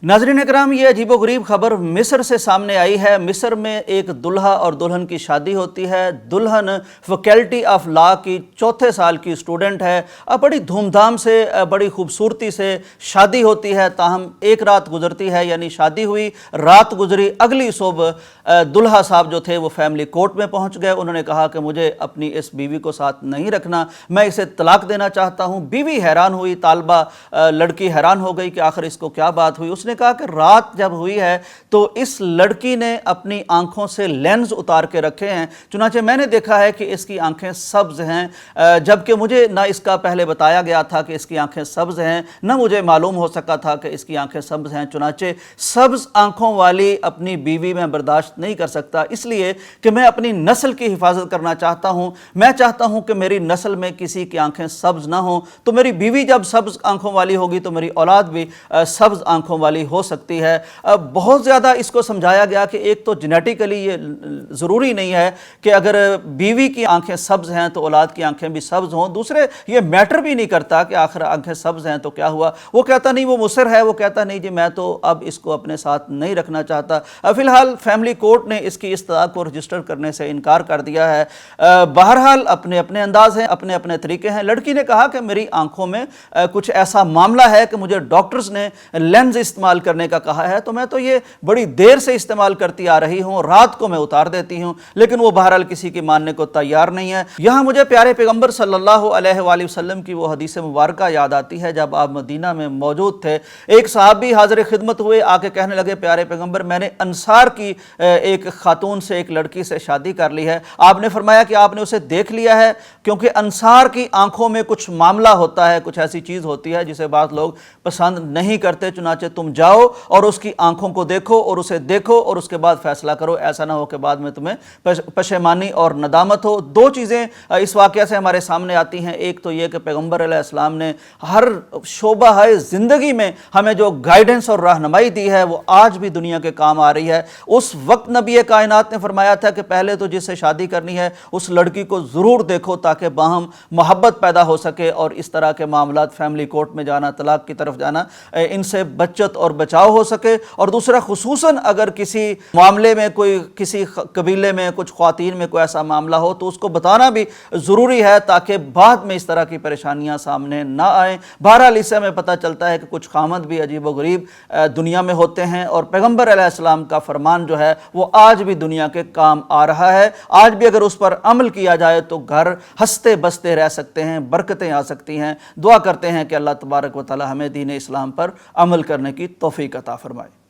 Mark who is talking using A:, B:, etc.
A: नाज़रीन इकराम, ये अजीबोगरीब खबर मिस्र से सामने आई है। मिस्र में एक दुल्हा और दुल्हन की शादी होती है। दुल्हन फैकल्टी ऑफ लॉ की चौथे साल की स्टूडेंट है। अब बड़ी धूमधाम से बड़ी खूबसूरती से शादी होती है। ताहम एक रात गुजरती है, यानी शादी हुई, रात गुजरी, अगली सुबह दुल्हा साहब जो थे वो फैमिली कोर्ट में पहुंच गए। उन्होंने कहा कि मुझे अपनी इस बीवी को साथ नहीं रखना, मैं इसे तलाक देना चाहता हूं। बीवी हैरान हुई, तालबा लड़की हैरान हो गई कि आखिर इसको क्या बात हुई। उसने कहा कि रात जब हुई है तो इस लड़की ने अपनी आंखों से लेंस उतार के रखे हैं, चुनांचे मैंने देखा है कि इसकी आंखें सब्ज हैं, जबकि मुझे ना इसका पहले बताया गया था कि इसकी आंखें सब्ज हैं, ना मुझे मालूम हो सका था कि इसकी आंखें सब्ज हैं। चुनांचे सब्ज आंखों वाली अपनी बीवी में बर्दाश्त नहीं कर सकता, इसलिए कि मैं अपनी नस्ल की हिफाजत करना चाहता हूं। मैं चाहता हूं कि मेरी नस्ल में किसी की आंखें सब्ज ना हो, तो मेरी बीवी जब सब्ज आंखों वाली होगी तो मेरी औलाद भी सब्ज आंखों वाली हो सकती है। बहुत ज़्यादा इसको समझाया गया कि एक तो जेनेटिकली ये ज़रूरी नहीं है कि अगर बीवी की आंखें सब्ज हैं तो औलाद की आंखें भी सब्ज हों। दूसरे ये मैटर भी नहीं करता कि आखिर आंखें सब्ज हैं तो क्या हुआ। वो कहता नहीं, वो मुसर है, वो कहता नहीं जी मैं तो अब इसको अपने साथ नहीं रखना चाहता। फिलहाल फैमिली कोर्ट ने इसकी इस्तलाक को रजिस्टर करने से इनकार कर दिया है। बहरहाल अपने अपने अंदाज हैं, अपने अपने तरीके हैं। लड़की ने कहा कि मेरी आंखों में कुछ ऐसा मामला है कि मुझे डॉक्टर्स ने लेंस इस्तेमाल करने का कहा है, तो मैं तो ये बड़ी देर से इस्तेमाल करती आ रही हूं, रात को मैं उतार देती हूं, लेकिन वो बहरहाल किसी की मानने को तैयार नहीं है। यहां मुझे प्यारे पैगंबर सल्लल्लाहु अलैहि वसल्लम की वो हदीस मुबारक याद आती है। जब आप मदीना में मौजूद थे, एक साहबी हाजिर खिदमत हुए, आके कहने लगे प्यारे पैगंबर मैंने अंसार की एक खातून से, एक लड़की से शादी कर ली है। आपने फरमाया कि आपने उसे देख लिया है, क्योंकि अंसार की आंखों में कुछ मामला होता है, कुछ ऐसी चीज होती है जिसे बात लोग पसंद नहीं करते। चुनांचे तुम जाओ और उसकी आंखों को देखो और उसे देखो और उसके बाद फैसला करो, ऐसा ना हो कि बाद में तुम्हें पशेमानी और नदामत हो। दो चीज़ें इस वाक़या से हमारे सामने आती हैं। एक तो ये कि पैगंबर अलैहिस्सलाम ने हर शोबा है ज़िंदगी में हमें जो गाइडेंस और रहनुमाई दी है वो आज भी दुनिया के काम आ रही है। उस वक्त नबी कायनात ने फरमाया था कि पहले तो जिससे शादी करनी है उस लड़की को ज़रूर देखो ताकि बाहम मोहब्बत पैदा हो सके और इस तरह के मामलात, फैमिली कोर्ट में जाना, तलाक की तरफ जाना, इनसे बचत और बचाव हो सके। और दूसरा, खुसूसन अगर किसी मामले में कोई, किसी कबीले में कुछ ख्वातीन में कोई ऐसा मामला हो तो उसको बताना भी ज़रूरी है ताकि बाद में इस तरह की परेशानियां सामने ना आए। बहरहाल इससे हमें पता चलता है कि कुछ खामद भी अजीब व गरीब दुनिया में होते हैं और पैगंबर अलैहिस्सलाम का फरमान जो है वो आज भी दुनिया के काम आ रहा है। आज भी अगर उस पर अमल किया जाए तो घर हंसते बसते रह सकते हैं, बरकतें आ सकती हैं। दुआ करते हैं कि अल्लाह तबारक व तआला हमें दीन इस्लाम पर अमल करने की तौफीक अता फरमाए।